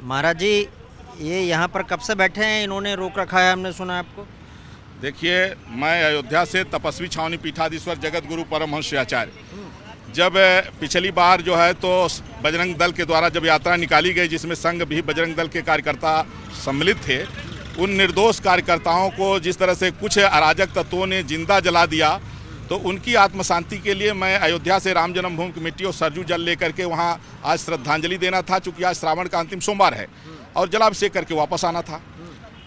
महाराज जी, ये यहाँ पर कब से बैठे हैं? इन्होंने रोक रखा है, हमने सुना है आपको। देखिए, मैं अयोध्या से तपस्वी छावनी पीठाधीश्वर जगत गुरु परमहंस आचार्य, जब पिछली बार जो है तो बजरंग दल के द्वारा जब यात्रा निकाली गई, जिसमें संघ भी बजरंग दल के कार्यकर्ता सम्मिलित थे, उन निर्दोष कार्यकर्ताओं को जिस तरह से कुछ अराजक तत्वों ने जिंदा जला दिया, तो उनकी आत्म शांति के लिए मैं अयोध्या से राम जन्मभूमि की मिट्टी और सरजू जल लेकर के वहाँ आज श्रद्धांजलि देना था, चूँकि आज श्रावण का अंतिम सोमवार है, और जलाभिषेक करके वापस आना था।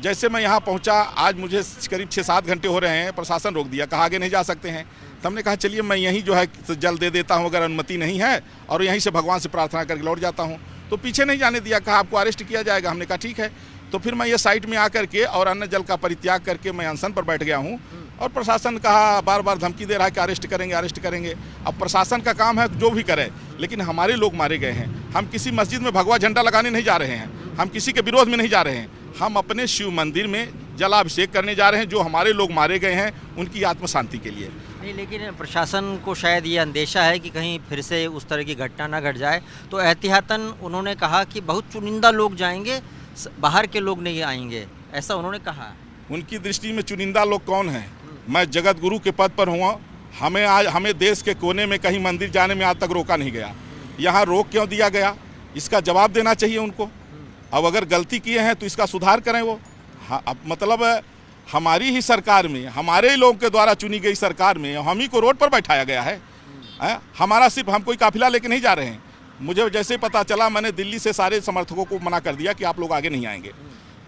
जैसे मैं यहाँ पहुँचा, आज मुझे करीब 6-7 घंटे हो रहे हैं, प्रशासन रोक दिया, कहा आगे नहीं जा सकते हैं। तो हमने कहा चलिए मैं यहीं जो है जल दे देता हूँ अगर अनुमति नहीं है, और यहीं से भगवान से प्रार्थना करके लौट जाता हूँ। तो पीछे नहीं जाने दिया, कहा आपको अरेस्ट किया जाएगा। हमने कहा ठीक है। तो फिर मैं ये साइड में आकर के और अन्न जल का परित्याग करके मैं अनशन पर बैठ गया हूँ, और प्रशासन कहा बार बार धमकी दे रहा है कि अरेस्ट करेंगे अरेस्ट करेंगे। अब प्रशासन का काम है जो भी करे, लेकिन हमारे लोग मारे गए हैं। हम किसी मस्जिद में भगवा झंडा लगाने नहीं जा रहे हैं, हम किसी के विरोध में नहीं जा रहे हैं, हम अपने शिव मंदिर में जलाभिषेक करने जा रहे हैं। जो हमारे लोग मारे गए हैं उनकी आत्म शांति के लिए। नहीं, लेकिन प्रशासन को शायद ये अंदेशा है कि कहीं फिर से उस तरह की घटना ना घट जाए, तो एहतियातन उन्होंने कहा कि बहुत चुनिंदा लोग जाएंगे, बाहर के लोग नहीं आएंगे, ऐसा उन्होंने कहा। उनकी दृष्टि में चुनिंदा लोग कौन हैं? मैं जगत गुरु के पद पर हूँ, हमें देश के कोने में कहीं मंदिर जाने में आज तक रोका नहीं गया। यहाँ रोक क्यों दिया गया, इसका जवाब देना चाहिए उनको। अब अगर गलती किए हैं तो इसका सुधार करें वो। हाँ, अब मतलब हमारी ही सरकार में, हमारे ही लोगों के द्वारा चुनी गई सरकार में हम ही को रोड पर बैठाया गया है। हमारा सिर्फ, हम कोई काफिला लेके नहीं जा रहे हैं। मुझे जैसे पता चला, मैंने दिल्ली से सारे समर्थकों को मना कर दिया कि आप लोग आगे नहीं आएंगे।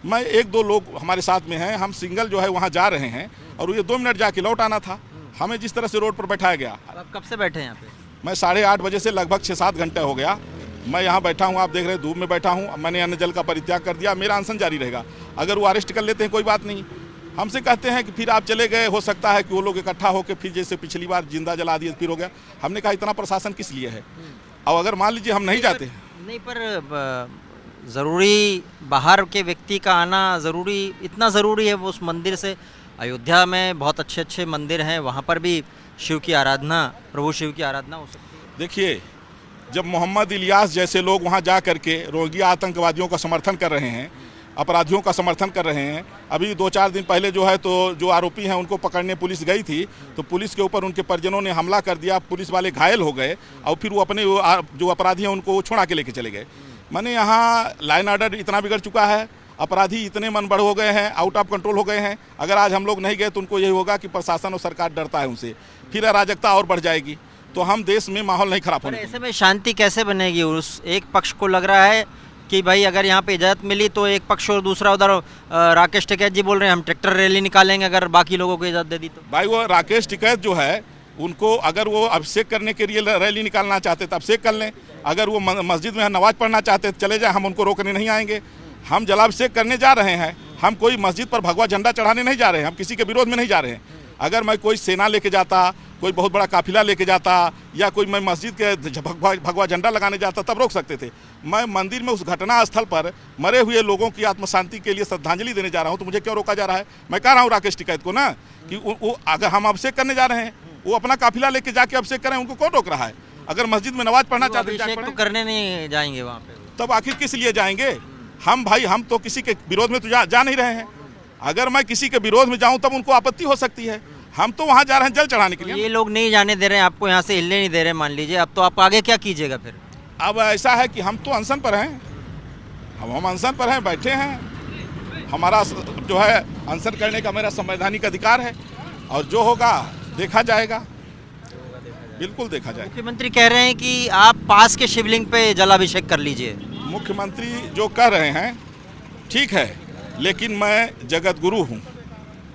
मैं 1-2 लोग हमारे साथ में हैं, हम सिंगल जो है वहाँ जा रहे हैं, और ये 2 मिनट जाके लौट आना था। हमें जिस तरह से रोड पर बैठाया गया। आप कब से बैठे हैं यहाँ पे? मैं 8:30 बजे से लगभग 6-7 घंटे हो गया मैं यहाँ बैठा हूँ। आप देख रहे हैं धूप में बैठा हूँ। मैंने अन्न जल का परित्याग कर दिया, मेरा अनशन जारी रहेगा। अगर वो अरेस्ट कर लेते हैं कोई बात नहीं, हमसे कहते हैं कि फिर आप चले गए, हो सकता है कि वो लोग इकट्ठा होकर फिर जैसे पिछली बार जिंदा जला दिए फिर हो गया। हमने कहा इतना प्रशासन किस लिए है? और अगर मान लीजिए हम नहीं जाते। नहीं, पर ज़रूरी बाहर के व्यक्ति का आना ज़रूरी, इतना ज़रूरी है वो उस मंदिर से? अयोध्या में बहुत अच्छे अच्छे मंदिर हैं, वहाँ पर भी शिव की आराधना, प्रभु शिव की आराधना हो सकती है। देखिए, जब मोहम्मद इलियास जैसे लोग वहाँ जा करके रोहिंग्या आतंकवादियों का समर्थन कर रहे हैं, अपराधियों का समर्थन कर रहे हैं। अभी 2-4 दिन पहले जो है तो जो आरोपी हैं उनको पकड़ने पुलिस गई थी, तो पुलिस के ऊपर उनके परिजनों ने हमला कर दिया, पुलिस वाले घायल हो गए, और फिर वो अपने जो अपराधी हैं उनको छुड़ा के लेके चले गए। माने यहाँ लाइन ऑर्डर इतना बिगड़ चुका है, अपराधी इतने मन बढ़ हो गए हैं, आउट ऑफ कंट्रोल हो गए हैं। अगर आज हम लोग नहीं गए तो उनको यही होगा कि प्रशासन और सरकार डरता है उनसे, फिर अराजकता और बढ़ जाएगी। तो हम देश में माहौल नहीं खराब होने। ऐसे में शांति कैसे बनेगी? उस एक पक्ष को लग रहा है कि भाई अगर यहाँ पे इजाज़त मिली तो एक पक्ष, और दूसरा उधर राकेश टिकैत जी बोल रहे हैं हम ट्रैक्टर रैली निकालेंगे अगर बाकी लोगों को इजाज़त दे दी तो। भाई वो राकेश टिकैत जो है, उनको अगर वो अभिषेक करने के लिए रैली निकालना चाहते तो अभिषेक कर लें। अगर वो मस्जिद में नमाज पढ़ना चाहते तो चले जाए, हम उनको रोकने नहीं आएंगे। हम जलाभिषेक करने जा रहे हैं, हम कोई मस्जिद पर भगवा झंडा चढ़ाने नहीं जा रहे हैं, हम किसी के विरोध में नहीं जा रहे हैं। अगर मैं कोई सेना लेके जाता, कोई बहुत बड़ा काफिला लेके जाता, या कोई मैं मस्जिद के भगवा झंडा लगाने जाता, तब रोक सकते थे। मैं मंदिर में उस घटना स्थल पर मरे हुए लोगों की आत्म शांति के लिए श्रद्धांजलि देने जा रहा हूं, तो मुझे क्यों रोका जा रहा है? मैं कह रहा हूं राकेश टिकैत को ना कि वो अगर हम अभिषेक करने जा रहे हैं, वो अपना काफिला लेके जाके अभिषेक करें, उनको कौन रोक रहा है? अगर मस्जिद में नमाज पढ़ना चाहते हैं तो करने नहीं जाएंगे वहाँ पे, तब आखिर किस लिए जाएंगे? हम तो किसी के विरोध में तो जा नहीं रहे हैं। अगर मैं किसी के विरोध में जाऊं तब उनको आपत्ति हो सकती है। हम तो वहां जा रहे हैं जल चढ़ाने के लिए। ये लोग नहीं जाने दे रहे हैं, आपको यहाँ से हिलने नहीं दे रहे, मान लीजिए, अब तो आप आगे क्या कीजिएगा फिर? अब ऐसा है कि हम तो अनशन पर हैं, हम अनशन पर हैं, बैठे हैं। हमारा जो है अनशन करने का मेरा संवैधानिक अधिकार है, और जो होगा देखा जाएगा, बिल्कुल देखा जाएगा। मुख्यमंत्री कह रहे हैं कि आप पास के शिवलिंग पे जलाभिषेक कर लीजिए। मुख्यमंत्री जो कह रहे हैं ठीक है, लेकिन मैं जगत गुरु हूँ,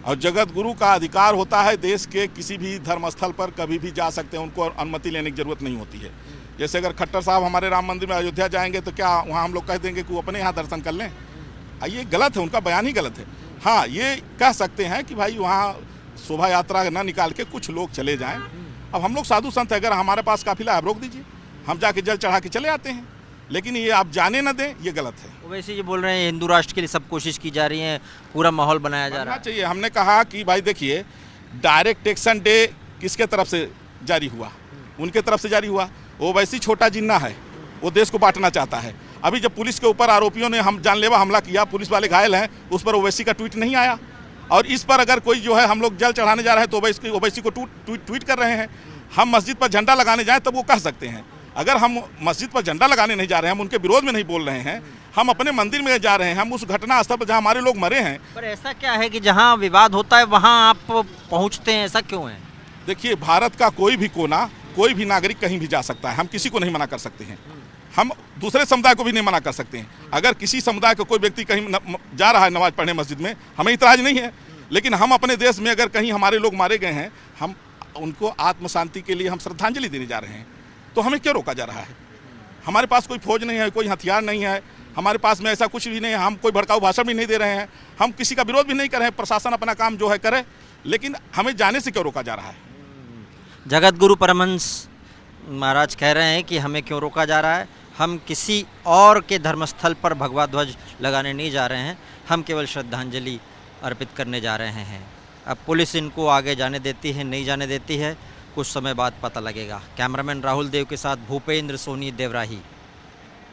और जगत गुरु का अधिकार होता है देश के किसी भी धर्म स्थल पर कभी भी जा सकते हैं, उनको अनुमति लेने की जरूरत नहीं होती है। जैसे अगर खट्टर साहब हमारे राम मंदिर में अयोध्या जाएंगे तो क्या वहाँ हम लोग कह देंगे कि वो अपने यहाँ दर्शन कर लें? ये गलत है, उनका बयान ही गलत है। हाँ, ये कह सकते हैं कि भाई वहाँ शोभा यात्रा न निकाल के कुछ लोग चले जाएँ। अब हम लोग साधु संत, अगर हमारे पास काफिला है, रोक दीजिए, हम जाके जल चढ़ा के चले आते हैं, लेकिन ये आप जाने न दें, ये गलत है। वैसे ये बोल रहे हैं हिंदू राष्ट्र के लिए सब कोशिश की जा रही है, पूरा माहौल बनाया जा रहा है। चाहिए। हमने कहा कि भाई देखिए, डायरेक्ट एक्शन डे किसके तरफ से जारी हुआ? उनके तरफ से जारी हुआ। वो वैसी छोटा जिन्ना है, वो देश को बांटना चाहता है। अभी जब पुलिस के ऊपर आरोपियों ने हम जानलेवा हमला किया, पुलिस वाले घायल हैं, उस पर ओवैसी का ट्वीट नहीं आया। और इस पर अगर कोई जो है हम लोग जल चढ़ाने जा रहे हैं तो ओवैसी को ट्वीट कर रहे हैं। हम मस्जिद पर झंडा लगाने जाएं तब वो कह सकते हैं। अगर हम मस्जिद पर झंडा लगाने नहीं जा रहे हैं, हम उनके विरोध में नहीं बोल रहे हैं, हम अपने मंदिर में जा रहे हैं, हम उस घटना स्थल पर जहां हमारे लोग मरे हैं। पर ऐसा क्या है कि जहां विवाद होता है वहां आप पहुंचते हैं, ऐसा क्यों है? देखिए, भारत का कोई भी कोना, कोई भी नागरिक कहीं भी जा सकता है, हम किसी को नहीं मना कर सकते हैं। हम दूसरे समुदाय को भी नहीं मना कर सकते हैं। अगर किसी समुदाय का कोई व्यक्ति कहीं जा रहा है नमाज पढ़ने मस्जिद में, हमें इतराज नहीं है। लेकिन हम अपने देश में अगर कहीं हमारे लोग मारे गए हैं, हम उनको आत्म शांति के लिए हम श्रद्धांजलि देने जा रहे हैं, तो हमें क्यों रोका जा रहा है? हमारे पास कोई फौज नहीं है, कोई हथियार नहीं है, हमारे पास में ऐसा कुछ भी नहीं है। हम कोई भड़काऊ भाषण भी नहीं दे रहे हैं, हम किसी का विरोध भी नहीं कर रहे हैं। प्रशासन अपना काम जो है करे, लेकिन हमें जाने से क्यों रोका जा रहा है? जगत गुरु परमहंस महाराज कह रहे हैं कि हमें क्यों रोका जा रहा है, हम किसी और के धर्मस्थल पर भगवा ध्वज लगाने नहीं जा रहे हैं, हम केवल श्रद्धांजलि अर्पित करने जा रहे हैं। अब पुलिस इनको आगे जाने देती है, नहीं जाने देती है, कुछ समय बाद पता लगेगा। कैमरामैन राहुल देव के साथ भूपेंद्र सोनी, देवराही।